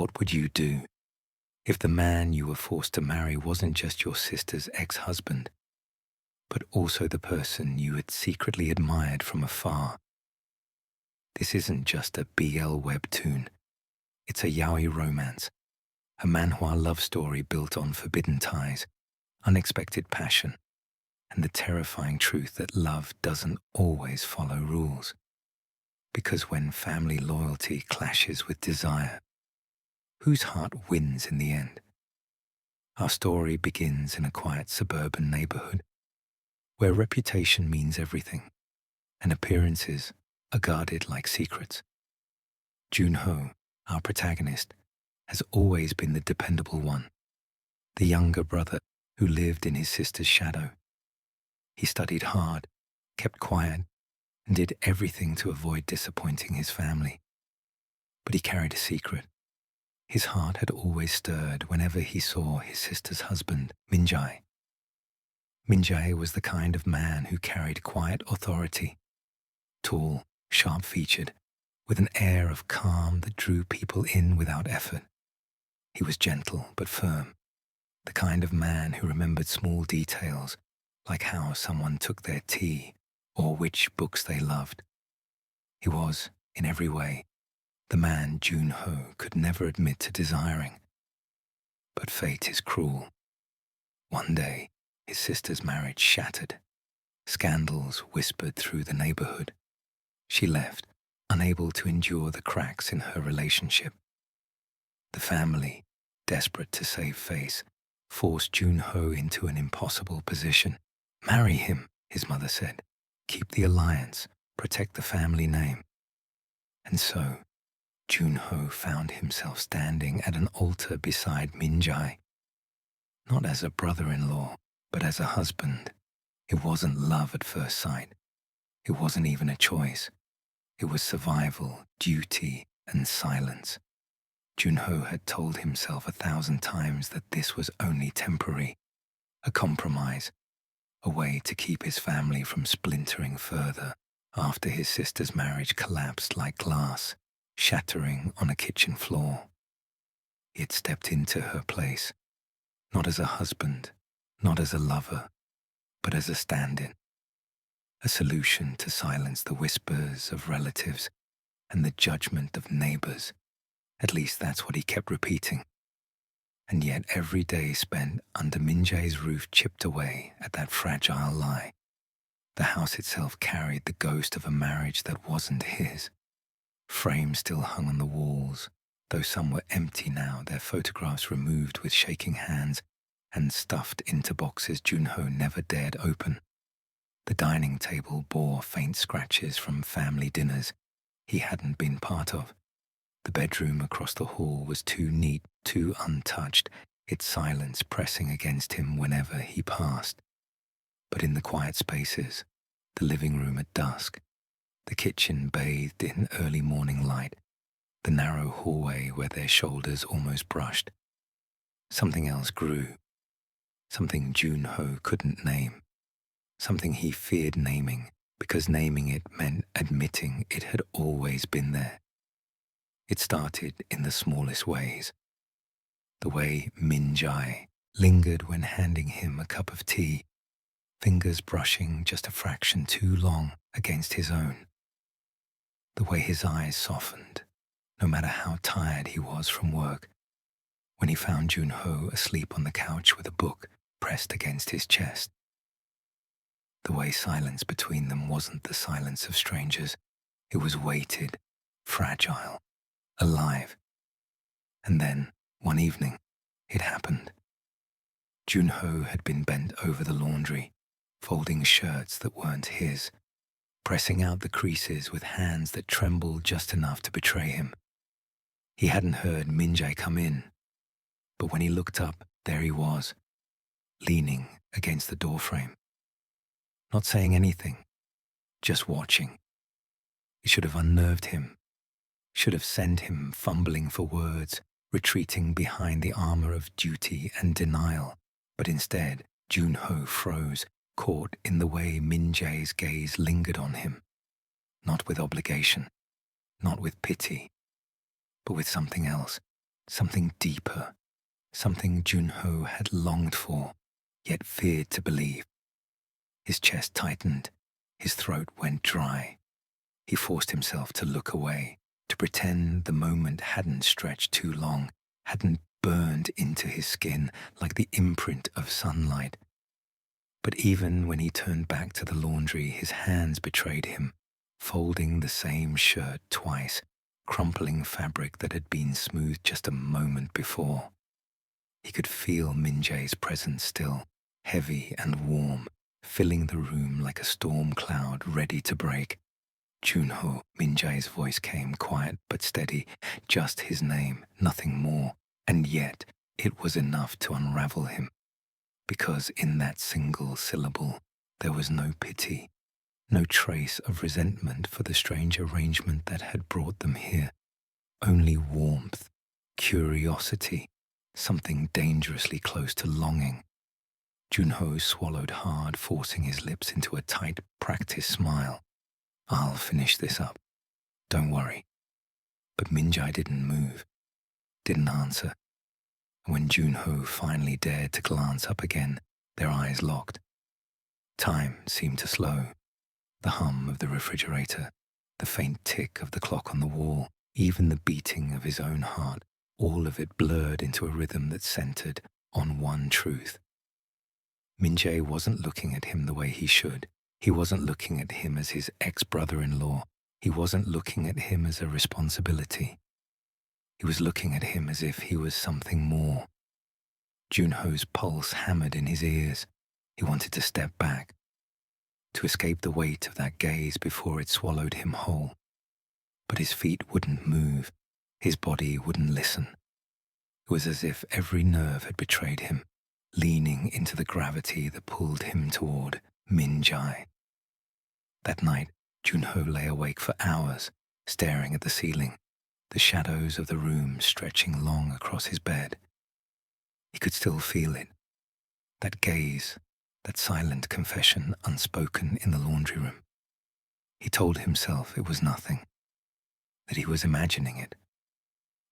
What would you do if the man you were forced to marry wasn't just your sister's ex-husband, but also the person you had secretly admired from afar? This isn't just a BL webtoon. It's a yaoi romance, a manhwa love story built on forbidden ties, unexpected passion, and the terrifying truth that love doesn't always follow rules. Because when family loyalty clashes with desire, whose heart wins in the end? Our story begins in a quiet suburban neighborhood where reputation means everything and appearances are guarded like secrets. Junho, our protagonist, has always been the dependable one, the younger brother who lived in his sister's shadow. He studied hard, kept quiet, and did everything to avoid disappointing his family. But he carried a secret. His heart had always stirred whenever he saw his sister's husband, Minjae. Minjae was the kind of man who carried quiet authority, tall, sharp-featured, with an air of calm that drew people in without effort. He was gentle but firm, the kind of man who remembered small details, like how someone took their tea or which books they loved. He was, in every way, the man Junho could never admit to desiring. But fate is cruel. One day, his sister's marriage shattered. Scandals whispered through the neighborhood. She left, unable to endure the cracks in her relationship. The family, desperate to save face, forced Junho into an impossible position. "Marry him," his mother said. "Keep the alliance, protect the family name." And so, Junho found himself standing at an altar beside Minjae, not as a brother-in-law, but as a husband. It wasn't love at first sight. It wasn't even a choice. It was survival, duty, and silence. Junho had told himself 1,000 times that this was only temporary, a compromise, a way to keep his family from splintering further after his sister's marriage collapsed like glass, shattering on a kitchen floor. He had stepped into her place, not as a husband, not as a lover, but as a stand-in, a solution to silence the whispers of relatives and the judgment of neighbors. At least that's what he kept repeating. And yet every day spent under Minjae's roof chipped away at that fragile lie. The house itself carried the ghost of a marriage that wasn't his. Frames still hung on the walls, though some were empty now, their photographs removed with shaking hands and stuffed into boxes Junho never dared open. The dining table bore faint scratches from family dinners he hadn't been part of. The bedroom across the hall was too neat, too untouched, its silence pressing against him whenever he passed. But in the quiet spaces, the living room at dusk, the kitchen bathed in early morning light, the narrow hallway where their shoulders almost brushed, something else grew. Something Junho couldn't name. Something he feared naming, because naming it meant admitting it had always been there. It started in the smallest ways. The way Minjae lingered when handing him a cup of tea, fingers brushing just a fraction too long against his own. The way his eyes softened, no matter how tired he was from work, when he found Junho asleep on the couch with a book pressed against his chest. The way silence between them wasn't the silence of strangers. It was weighted, fragile, alive. And then, one evening, it happened. Junho had been bent over the laundry, folding shirts that weren't his, pressing out the creases with hands that trembled just enough to betray him. He hadn't heard Minjae come in, but when he looked up, there he was, leaning against the doorframe. Not saying anything, just watching. It should have unnerved him, should have sent him fumbling for words, retreating behind the armor of duty and denial. But instead, Junho froze, caught in the way Minjae's gaze lingered on him. Not with obligation, not with pity, but with something else, something deeper, something Junho had longed for, yet feared to believe. His chest tightened, his throat went dry. He forced himself to look away, to pretend the moment hadn't stretched too long, hadn't burned into his skin like the imprint of sunlight. But even when he turned back to the laundry, his hands betrayed him, folding the same shirt twice, crumpling fabric that had been smooth just a moment before. He could feel Min-jae's presence still, heavy and warm, filling the room like a storm cloud ready to break. Junho, Min-jae's voice came quiet but steady, just his name, nothing more, and yet it was enough to unravel him, because in that single syllable there was no pity, no trace of resentment for the strange arrangement that had brought them here, only warmth, curiosity, something dangerously close to longing. Junho swallowed hard, forcing his lips into a tight, practiced smile. "I'll finish this up. Don't worry." But Min-jae didn't move, didn't answer. And when Junho finally dared to glance up again, their eyes locked. Time seemed to slow. The hum of the refrigerator, the faint tick of the clock on the wall, even the beating of his own heart, all of it blurred into a rhythm that centered on one truth. Min-jae wasn't looking at him the way he should. He wasn't looking at him as his ex-brother-in-law. He wasn't looking at him as a responsibility. He was looking at him as if he was something more. Junho's pulse hammered in his ears. He wanted to step back, to escape the weight of that gaze before it swallowed him whole. But his feet wouldn't move. His body wouldn't listen. It was as if every nerve had betrayed him, leaning into the gravity that pulled him toward Min-jae. That night, Junho lay awake for hours, staring at the ceiling, the shadows of the room stretching long across his bed. He could still feel it, that gaze, that silent confession unspoken in the laundry room. He told himself it was nothing, that he was imagining it.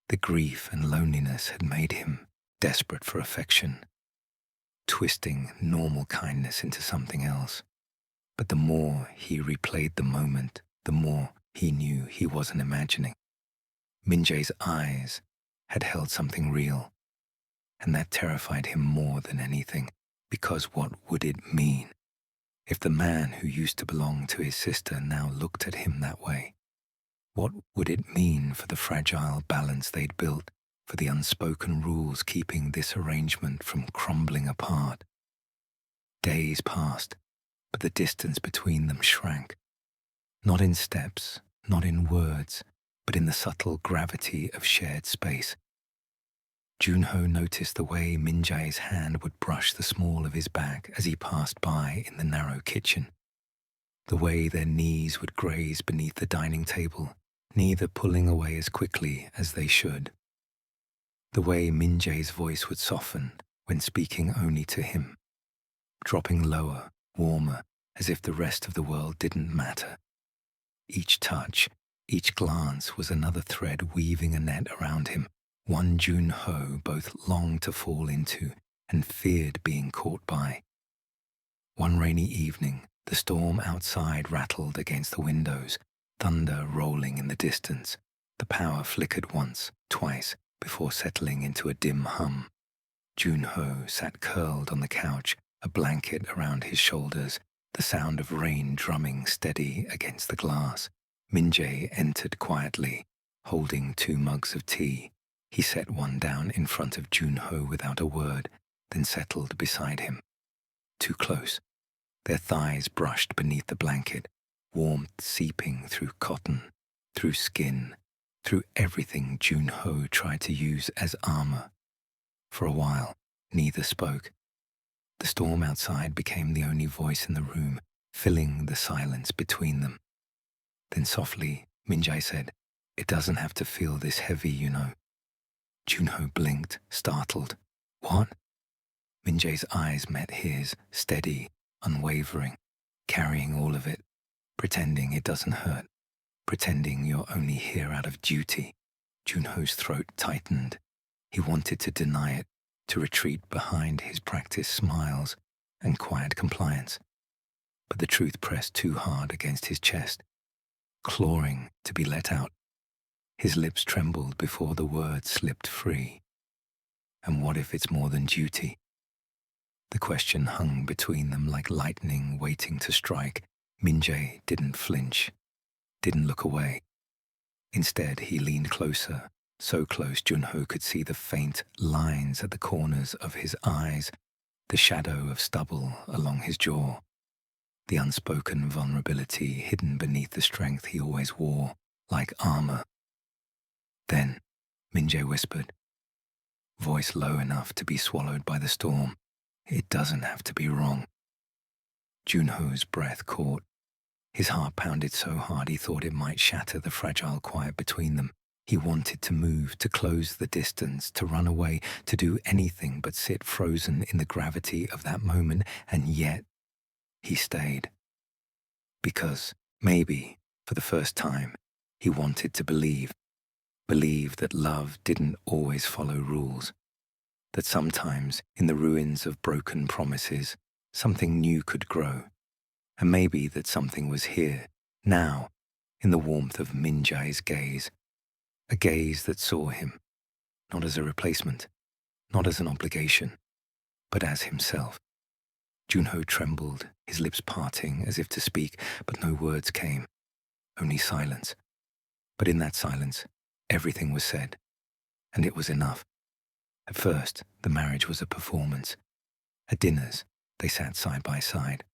The grief and loneliness had made him desperate for affection, twisting normal kindness into something else. But the more he replayed the moment, the more he knew he wasn't imagining. Min-jae's eyes had held something real, and that terrified him more than anything, because what would it mean if the man who used to belong to his sister now looked at him that way? What would it mean for the fragile balance they'd built, for the unspoken rules keeping this arrangement from crumbling apart? Days passed, but the distance between them shrank. Not in steps, not in words, but in the subtle gravity of shared space. Junho noticed the way Min-jae's hand would brush the small of his back as he passed by in the narrow kitchen. The way their knees would graze beneath the dining table, neither pulling away as quickly as they should. The way Min-jae's voice would soften when speaking only to him, dropping lower, warmer, as if the rest of the world didn't matter. Each touch, each glance was another thread weaving a net around him, one Junho both longed to fall into and feared being caught by. One rainy evening, the storm outside rattled against the windows, thunder rolling in the distance. The power flickered once, twice, before settling into a dim hum. Junho sat curled on the couch, a blanket around his shoulders, the sound of rain drumming steady against the glass. Min-jae entered quietly, holding 2 mugs of tea. He set one down in front of Junho without a word, then settled beside him. Too close. Their thighs brushed beneath the blanket, warmth seeping through cotton, through skin, through everything Junho tried to use as armor. For a while, neither spoke. The storm outside became the only voice in the room, filling the silence between them. Then softly, Min-jae said, "It doesn't have to feel this heavy, you know." Junho blinked, startled. "What?" Min-jae's eyes met his, steady, unwavering, carrying all of it, pretending it doesn't hurt, pretending you're only here out of duty. Junho's throat tightened. He wanted to deny it, to retreat behind his practiced smiles and quiet compliance. But the truth pressed too hard against his chest, clawing to be let out. His lips trembled before the words slipped free. And what if it's more than duty? The question hung between them like lightning waiting to strike. Min-jae didn't flinch, didn't look away. Instead, he leaned closer, so close Jun-ho could see the faint lines at the corners of his eyes, the shadow of stubble along his jaw, the unspoken vulnerability hidden beneath the strength he always wore, like armor. Then, Min-jae whispered, voice low enough to be swallowed by the storm, "It doesn't have to be wrong." Jun-ho's breath caught. His heart pounded so hard he thought it might shatter the fragile quiet between them. He wanted to move, to close the distance, to run away, to do anything but sit frozen in the gravity of that moment, and yet he stayed. Because, maybe, for the first time, he wanted to believe that love didn't always follow rules, that sometimes, in the ruins of broken promises, something new could grow, and maybe that something was here, now, in the warmth of Min-jae's gaze, a gaze that saw him, not as a replacement, not as an obligation, but as himself. Jun-ho trembled, his lips parting as if to speak, but no words came, only silence. But in that silence, everything was said, and it was enough. At first, the marriage was a performance. At dinners, they sat side by side.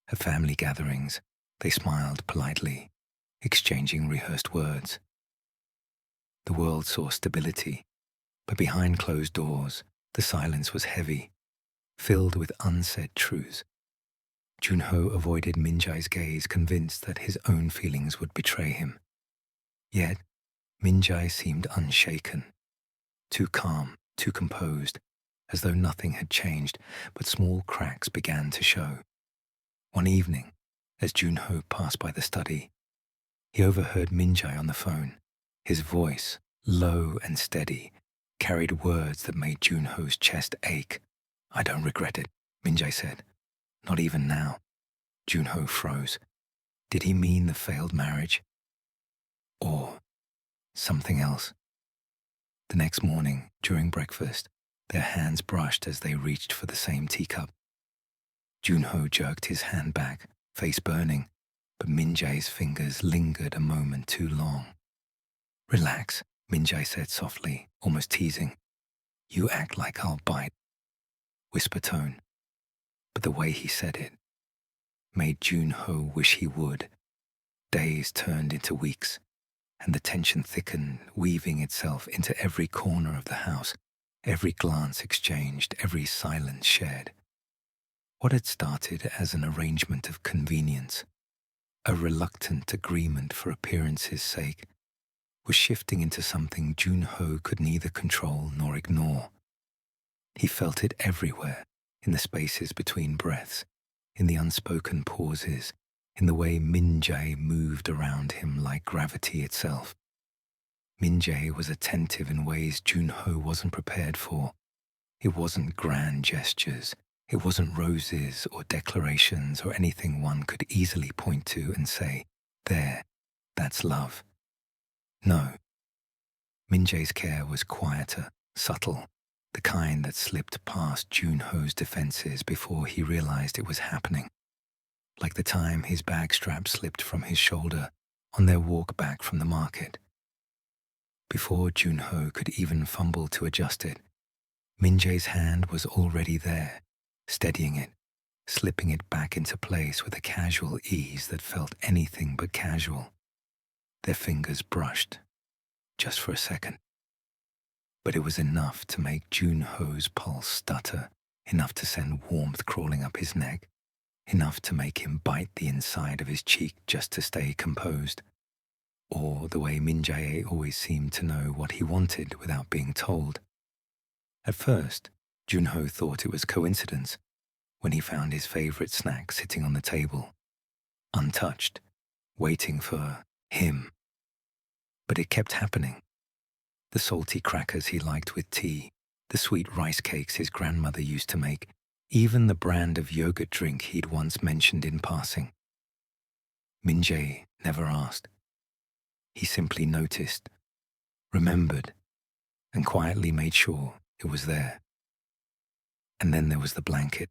At family gatherings, they smiled politely, exchanging rehearsed words. The world saw stability, but behind closed doors, the silence was heavy, filled with unsaid truths. Jun-ho avoided Min-jae's gaze, convinced that his own feelings would betray him. Yet, Min-jae seemed unshaken, too calm, too composed, as though nothing had changed, but small cracks began to show. One evening, as Jun-ho passed by the study, he overheard Min-jae on the phone. His voice, low and steady, carried words that made Jun-ho's chest ache. "I don't regret it," Min-jae said. "Not even now." Jun-ho froze. Did he mean the failed marriage? Or something else? The next morning, during breakfast, their hands brushed as they reached for the same teacup. Jun-ho jerked his hand back, face burning, but Min-jae's fingers lingered a moment too long. "Relax," Min-jae said softly, almost teasing. "You act like I'll bite." Whisper tone. But the way he said it made Jun-ho wish he would. Days turned into weeks, and the tension thickened, weaving itself into every corner of the house, every glance exchanged, every silence shared. What had started as an arrangement of convenience, a reluctant agreement for appearance's sake, was shifting into something Jun-ho could neither control nor ignore. He felt it everywhere, in the spaces between breaths, in the unspoken pauses, in the way Min-jae moved around him like gravity itself. Min-jae was attentive in ways Jun-ho wasn't prepared for. It wasn't grand gestures, it wasn't roses or declarations or anything one could easily point to and say, "There, that's love." No. Min-jae's care was quieter, subtle, the kind that slipped past Jun-ho's defenses before he realized it was happening. Like the time his bag strap slipped from his shoulder on their walk back from the market. Before Jun-ho could even fumble to adjust it, Min-jae's hand was already there, steadying it, slipping it back into place with a casual ease that felt anything but casual. Their fingers brushed, just for a second. But it was enough to make Jun-ho's pulse stutter, enough to send warmth crawling up his neck, enough to make him bite the inside of his cheek just to stay composed. Or the way Min-jae always seemed to know what he wanted without being told. At first, Jun-ho thought it was coincidence when he found his favorite snack sitting on the table, untouched, waiting for him. But it kept happening. The salty crackers he liked with tea, the sweet rice cakes his grandmother used to make, even the brand of yogurt drink he'd once mentioned in passing. Min-jae never asked. He simply noticed, remembered, and quietly made sure it was there. And then there was the blanket.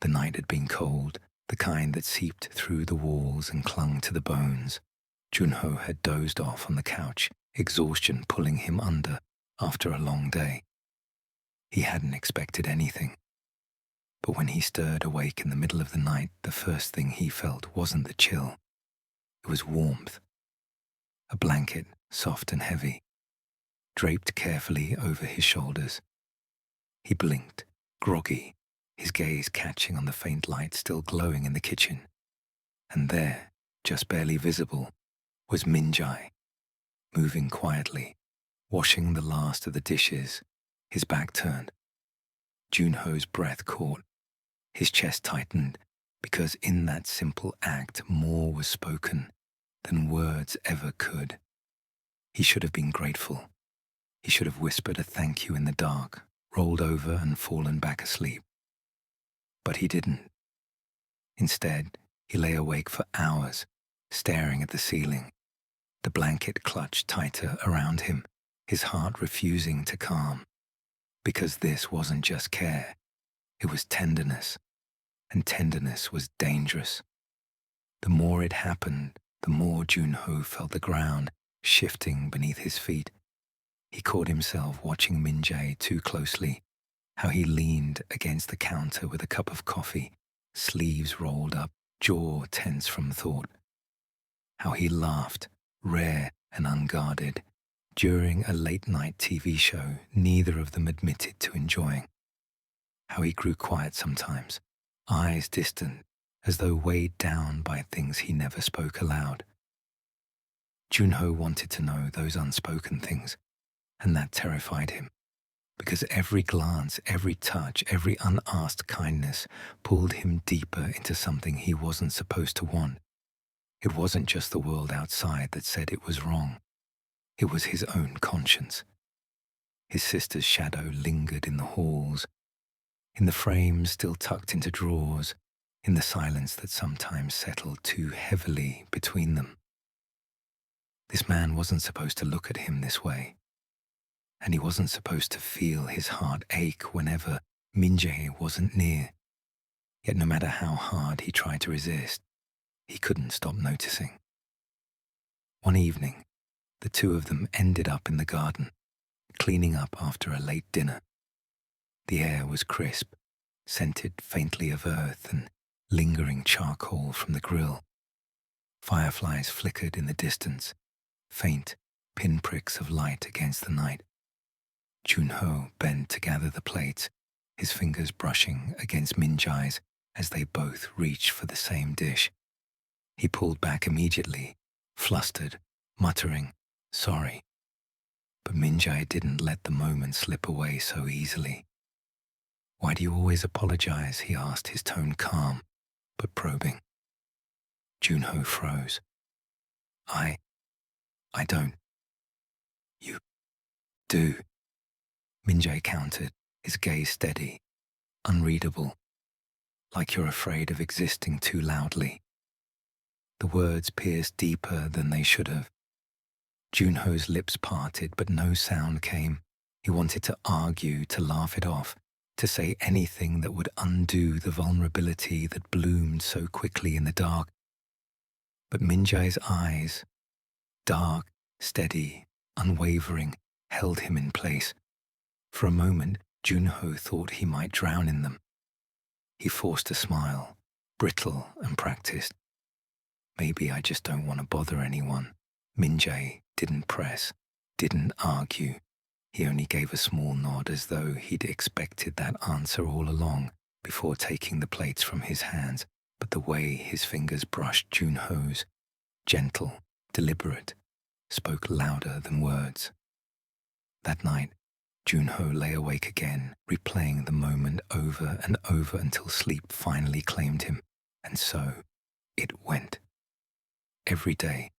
The night had been cold, the kind that seeped through the walls and clung to the bones. Junho had dozed off on the couch, exhaustion pulling him under after a long day. He hadn't expected anything. But when he stirred awake in the middle of the night, the first thing he felt wasn't the chill. It was warmth. A blanket, soft and heavy, draped carefully over his shoulders. He blinked, groggy, his gaze catching on the faint light still glowing in the kitchen. And there, just barely visible, was Min-jae, moving quietly, washing the last of the dishes, his back turned. Junho's breath caught. His chest tightened, because in that simple act more was spoken than words ever could. He should have been grateful. He should have whispered a thank you in the dark, rolled over and fallen back asleep. But he didn't. Instead, he lay awake for hours, staring at the ceiling, the blanket clutched tighter around him, his heart refusing to calm. Because this wasn't just care, it was tenderness, and tenderness was dangerous. The more it happened, the more Junho felt the ground shifting beneath his feet. He caught himself watching Min-jae too closely, how he leaned against the counter with a cup of coffee, sleeves rolled up, jaw tense from thought. How he laughed, rare and unguarded, during a late-night TV show neither of them admitted to enjoying. How he grew quiet sometimes, eyes distant, as though weighed down by things he never spoke aloud. Junho wanted to know those unspoken things, and that terrified him, because every glance, every touch, every unasked kindness pulled him deeper into something he wasn't supposed to want. It wasn't just the world outside that said it was wrong. It was his own conscience. His sister's shadow lingered in the halls, in the frames still tucked into drawers, in the silence that sometimes settled too heavily between them. This man wasn't supposed to look at him this way, and he wasn't supposed to feel his heart ache whenever Min-jae wasn't near. Yet no matter how hard he tried to resist, he couldn't stop noticing. One evening, the two of them ended up in the garden, cleaning up after a late dinner. The air was crisp, scented faintly of earth and lingering charcoal from the grill. Fireflies flickered in the distance, faint pinpricks of light against the night. Junho bent to gather the plates, his fingers brushing against Min-jae's as they both reached for the same dish. He pulled back immediately, flustered, muttering, "Sorry." But Min-jae didn't let the moment slip away so easily. "Why do you always apologize?" he asked, his tone calm, but probing. Junho froze. I don't." "You do," Min-jae countered, his gaze steady, unreadable, like you're afraid of existing too loudly. The words pierced deeper than they should have. Junho's lips parted, but no sound came. He wanted to argue, to laugh it off, to say anything that would undo the vulnerability that bloomed so quickly in the dark. But Min-jae's eyes, dark, steady, unwavering, held him in place. For a moment, Junho thought he might drown in them. He forced a smile, brittle and practiced. "Maybe I just don't want to bother anyone." Min-jae didn't press, didn't argue. He only gave a small nod as though he'd expected that answer all along before taking the plates from his hands. But the way his fingers brushed Junho's, gentle, deliberate, spoke louder than words. That night, Junho lay awake again, replaying the moment over and over until sleep finally claimed him. And so it went. Every day,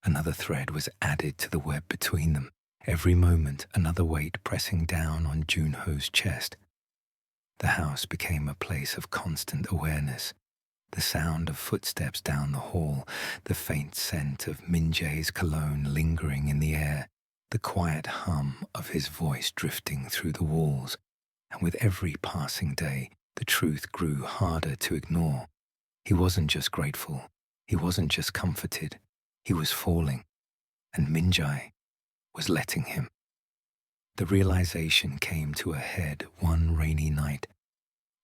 another thread was added to the web between them, every moment another weight pressing down on Junho's chest. The house became a place of constant awareness. The sound of footsteps down the hall, the faint scent of Min-jae's cologne lingering in the air, the quiet hum of his voice drifting through the walls, and with every passing day, the truth grew harder to ignore. He wasn't just grateful, he wasn't just comforted, he was falling, and Min-jae was letting him. The realization came to a head one rainy night.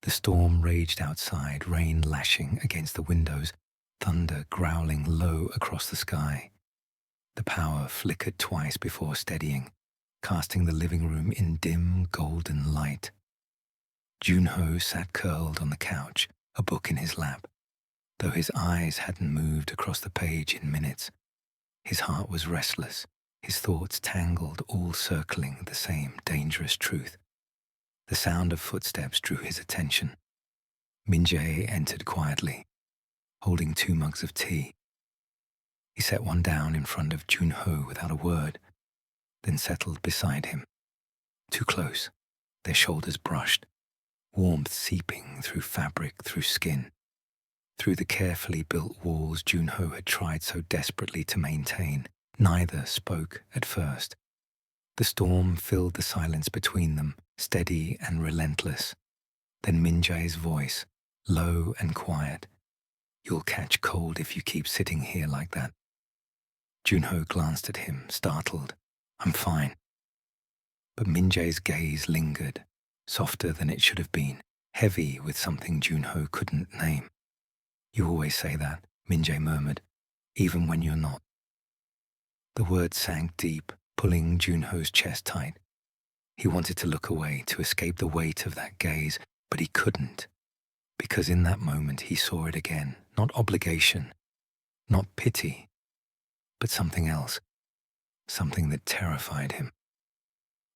The storm raged outside, rain lashing against the windows, thunder growling low across the sky. The power flickered twice before steadying, casting the living room in dim golden light. Junho sat curled on the couch, a book in his lap. Though his eyes hadn't moved across the page in minutes, his heart was restless, his thoughts tangled, all circling the same dangerous truth. The sound of footsteps drew his attention. Min-jae entered quietly, holding 2 mugs of tea. He set one down in front of Junho without a word, then settled beside him. Too close, their shoulders brushed, warmth seeping through fabric, through skin. Through the carefully built walls Junho had tried so desperately to maintain, neither spoke at first. The storm filled the silence between them, steady and relentless. Then Min-jae's voice, low and quiet. "You'll catch cold if you keep sitting here like that." Junho glanced at him, startled. "I'm fine." But Min-jae's gaze lingered, softer than it should have been, heavy with something Junho couldn't name. "You always say that," Min-jae murmured, "even when you're not." The words sank deep, pulling Junho's chest tight. He wanted to look away, to escape the weight of that gaze, but he couldn't, because in that moment he saw it again, not obligation, not pity, but something else, something that terrified him,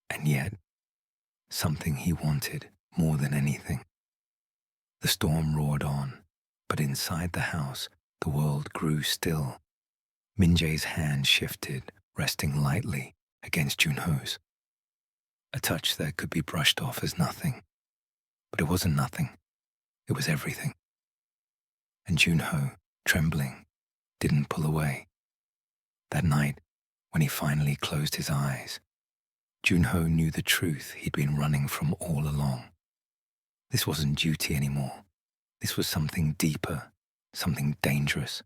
and yet something he wanted more than anything. The storm roared on, but inside the house, the world grew still. Min-jae's hand shifted, resting lightly against Junho's. A touch that could be brushed off as nothing. But it wasn't nothing. It was everything. And Junho, trembling, didn't pull away. That night, when he finally closed his eyes, Junho knew the truth he'd been running from all along. This wasn't duty anymore. This was something deeper, something dangerous,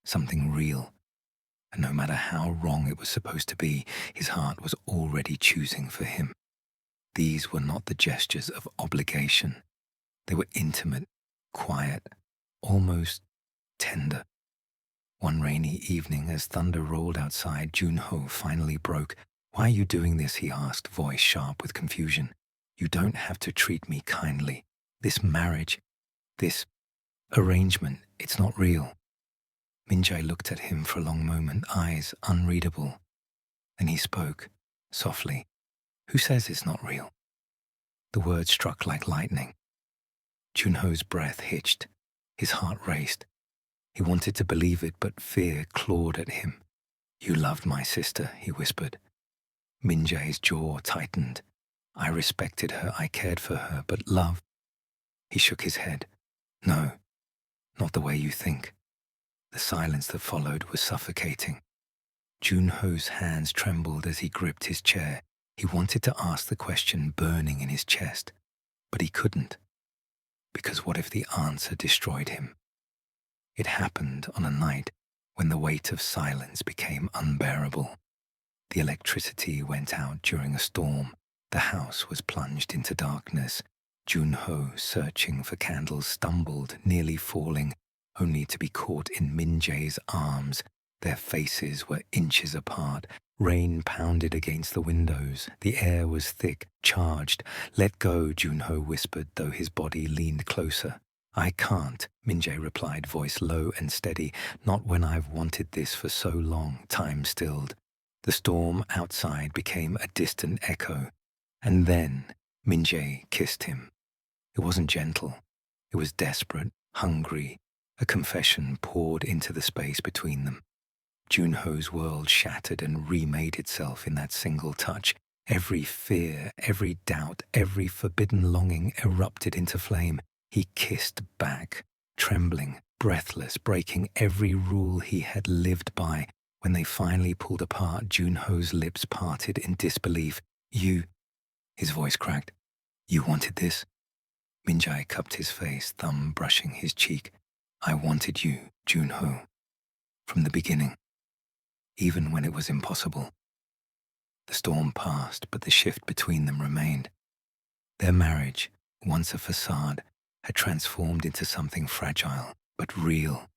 something real. And no matter how wrong it was supposed to be, his heart was already choosing for him. These were not the gestures of obligation. They were intimate, quiet, almost tender. One rainy evening, as thunder rolled outside, Junho finally broke. "Why are you doing this?" he asked, voice sharp with confusion. "You don't have to treat me kindly. This marriage, this arrangement, it's not real." Min-jae looked at him for a long moment, eyes unreadable. Then he spoke, softly. "Who says it's not real?" The words struck like lightning. Junho's breath hitched. His heart raced. He wanted to believe it, but fear clawed at him. "You loved my sister," he whispered. Min-jae's jaw tightened. "I respected her, I cared for her, but love..." He shook his head. "No, not the way you think." The silence that followed was suffocating. Junho's hands trembled as he gripped his chair. He wanted to ask the question burning in his chest, but he couldn't. Because what if the answer destroyed him? It happened on a night when the weight of silence became unbearable. The electricity went out during a storm. The house was plunged into darkness. Junho, searching for candles, stumbled, nearly falling, only to be caught in Min-jae's arms. Their faces were inches apart. Rain pounded against the windows. The air was thick, charged. "Let go," Junho whispered, though his body leaned closer. "I can't," Min-jae replied, voice low and steady. "Not when I've wanted this for so long." Time stilled. The storm outside became a distant echo. And then Min-jae kissed him. It wasn't gentle. It was desperate, hungry. A confession poured into the space between them. Junho's world shattered and remade itself in that single touch. Every fear, every doubt, every forbidden longing erupted into flame. He kissed back, trembling, breathless, breaking every rule he had lived by. When they finally pulled apart, Junho's lips parted in disbelief. "You," his voice cracked. "You wanted this?" Minjae cupped his face, thumb brushing his cheek. "I wanted you, Junho, from the beginning, even when it was impossible." The storm passed, but the shift between them remained. Their marriage, once a facade, had transformed into something fragile but real.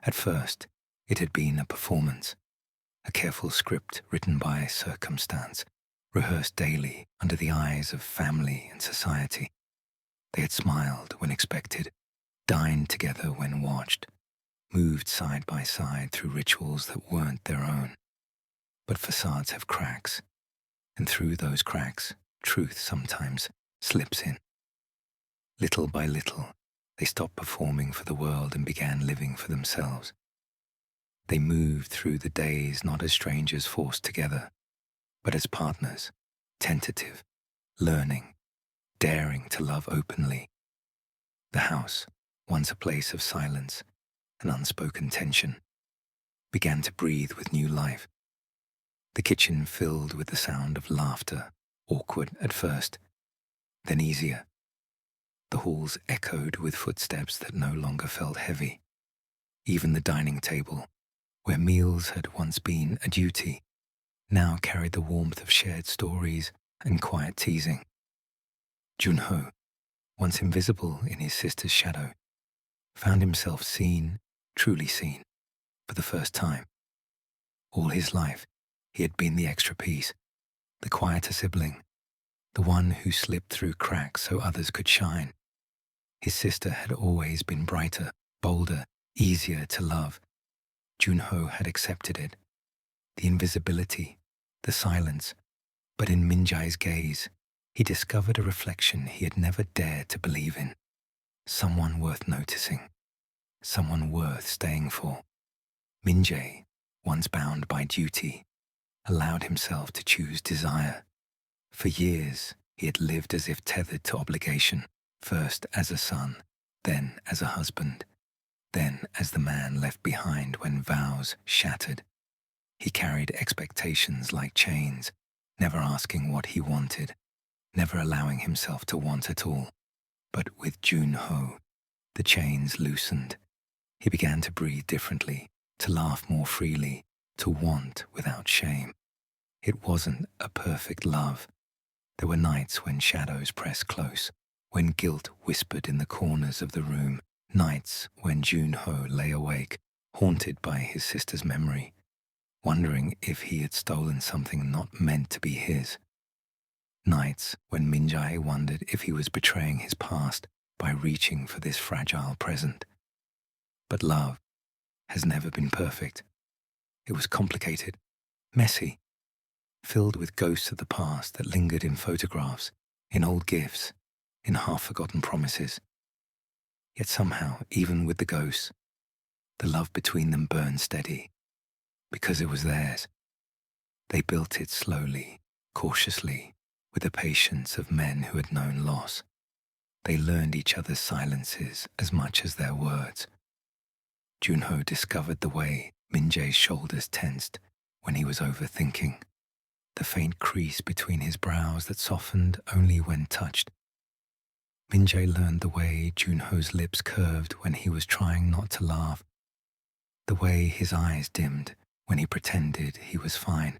At first, it had been a performance, a careful script written by circumstance, rehearsed daily under the eyes of family and society. They had smiled when expected, dined together when watched, moved side by side through rituals that weren't their own. But facades have cracks, and through those cracks, truth sometimes slips in. Little by little, they stopped performing for the world and began living for themselves. They moved through the days not as strangers forced together, but as partners, tentative, learning, daring to love openly. The house, once a place of silence and unspoken tension, began to breathe with new life. The kitchen filled with the sound of laughter, awkward at first, then easier. The halls echoed with footsteps that no longer felt heavy. Even the dining table, where meals had once been a duty, now carried the warmth of shared stories and quiet teasing. Junho, once invisible in his sister's shadow, found himself seen, truly seen, for the first time. All his life, he had been the extra piece, the quieter sibling, the one who slipped through cracks so others could shine. His sister had always been brighter, bolder, easier to love. Junho had accepted it, the invisibility, the silence, but in Minjae's gaze, he discovered a reflection he had never dared to believe in. Someone worth noticing, someone worth staying for. Minjae, once bound by duty, allowed himself to choose desire. For years, he had lived as if tethered to obligation, first as a son, then as a husband, then as the man left behind when vows shattered. He carried expectations like chains, never asking what he wanted, never allowing himself to want at all. But with Junho, the chains loosened. He began to breathe differently, to laugh more freely, to want without shame. It wasn't a perfect love. There were nights when shadows pressed close, when guilt whispered in the corners of the room, nights when Junho lay awake, haunted by his sister's memory, wondering if he had stolen something not meant to be his. Nights when Minjae wondered if he was betraying his past by reaching for this fragile present. But love has never been perfect. It was complicated, messy, filled with ghosts of the past that lingered in photographs, in old gifts, in half-forgotten promises. Yet somehow, even with the ghosts, the love between them burned steady, because it was theirs. They built it slowly, cautiously, with the patience of men who had known loss. They learned each other's silences as much as their words. Junho discovered the way Minjae's shoulders tensed when he was overthinking, the faint crease between his brows that softened only when touched. Minjae learned the way Junho's lips curved when he was trying not to laugh, the way his eyes dimmed when he pretended he was fine.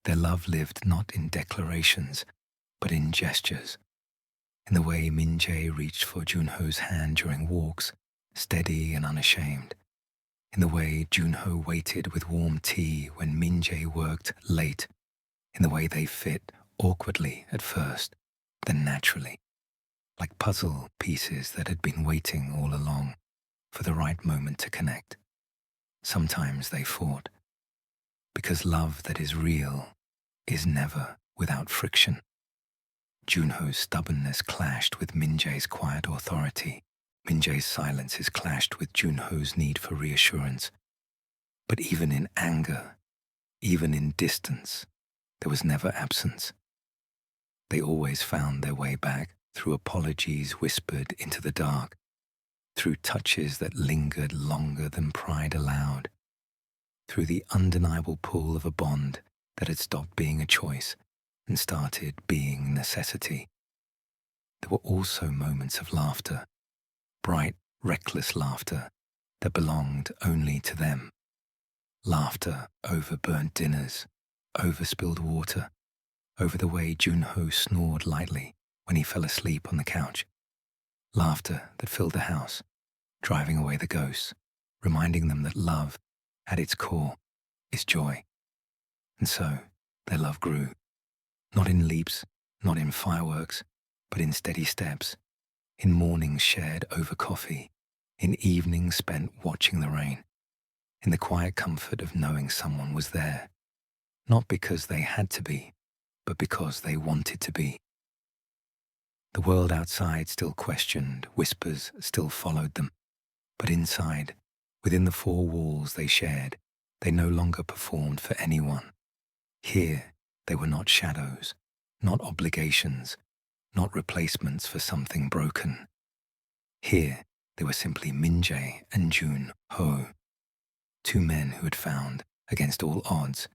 Their love lived not in declarations, but in gestures, in the way Minjae reached for Junho's hand during walks, steady and unashamed, in the way Junho waited with warm tea when Minjae worked late, in the way they fit awkwardly at first, then naturally, like puzzle pieces that had been waiting all along for the right moment to connect. Sometimes they fought, because love that is real is never without friction. Junho's stubbornness clashed with Minjae's quiet authority. Minjae's silences clashed with Junho's need for reassurance. But even in anger, even in distance, there was never absence. They always found their way back through apologies whispered into the dark, through touches that lingered longer than pride allowed, through the undeniable pull of a bond that had stopped being a choice and started being necessity. There were also moments of laughter, bright, reckless laughter that belonged only to them. Laughter over burnt dinners, over spilled water, over the way Junho snored lightly when he fell asleep on the couch. Laughter that filled the house, driving away the ghosts, reminding them that love, at its core, is joy. And so, their love grew, not in leaps, not in fireworks, but in steady steps, in mornings shared over coffee, in evenings spent watching the rain, in the quiet comfort of knowing someone was there, not because they had to be, but because they wanted to be. The world outside still questioned, whispers still followed them, but inside, within the four walls they shared, they no longer performed for anyone. Here, they were not shadows, not obligations, not replacements for something broken. Here, they were simply Minjae and Jun Ho, two men who had found, against all odds,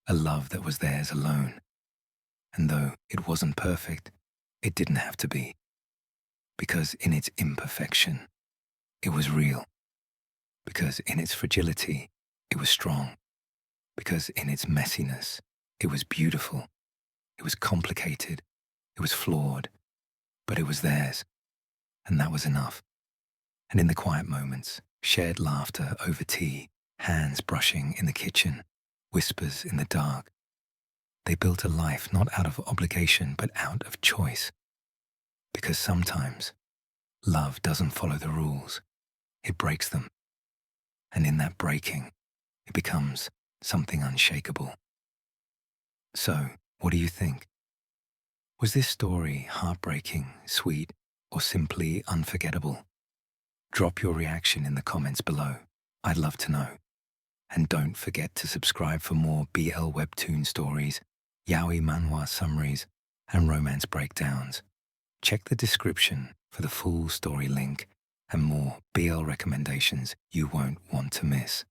a love that was theirs alone. And though it wasn't perfect, it didn't have to be. Because in its imperfection, it was real. Because in its fragility, it was strong. Because in its messiness, it was beautiful. It was complicated. It was flawed. But it was theirs. And that was enough. And in the quiet moments, shared laughter over tea, hands brushing in the kitchen, whispers in the dark, they built a life not out of obligation, but out of choice. Because sometimes, love doesn't follow the rules. It breaks them. And in that breaking, it becomes something unshakable. So, what do you think? Was this story heartbreaking, sweet, or simply unforgettable? Drop your reaction in the comments below. I'd love to know. And don't forget to subscribe for more BL webtoon stories, yaoi manhwa summaries, and romance breakdowns. Check the description for the full story link and more BL recommendations you won't want to miss.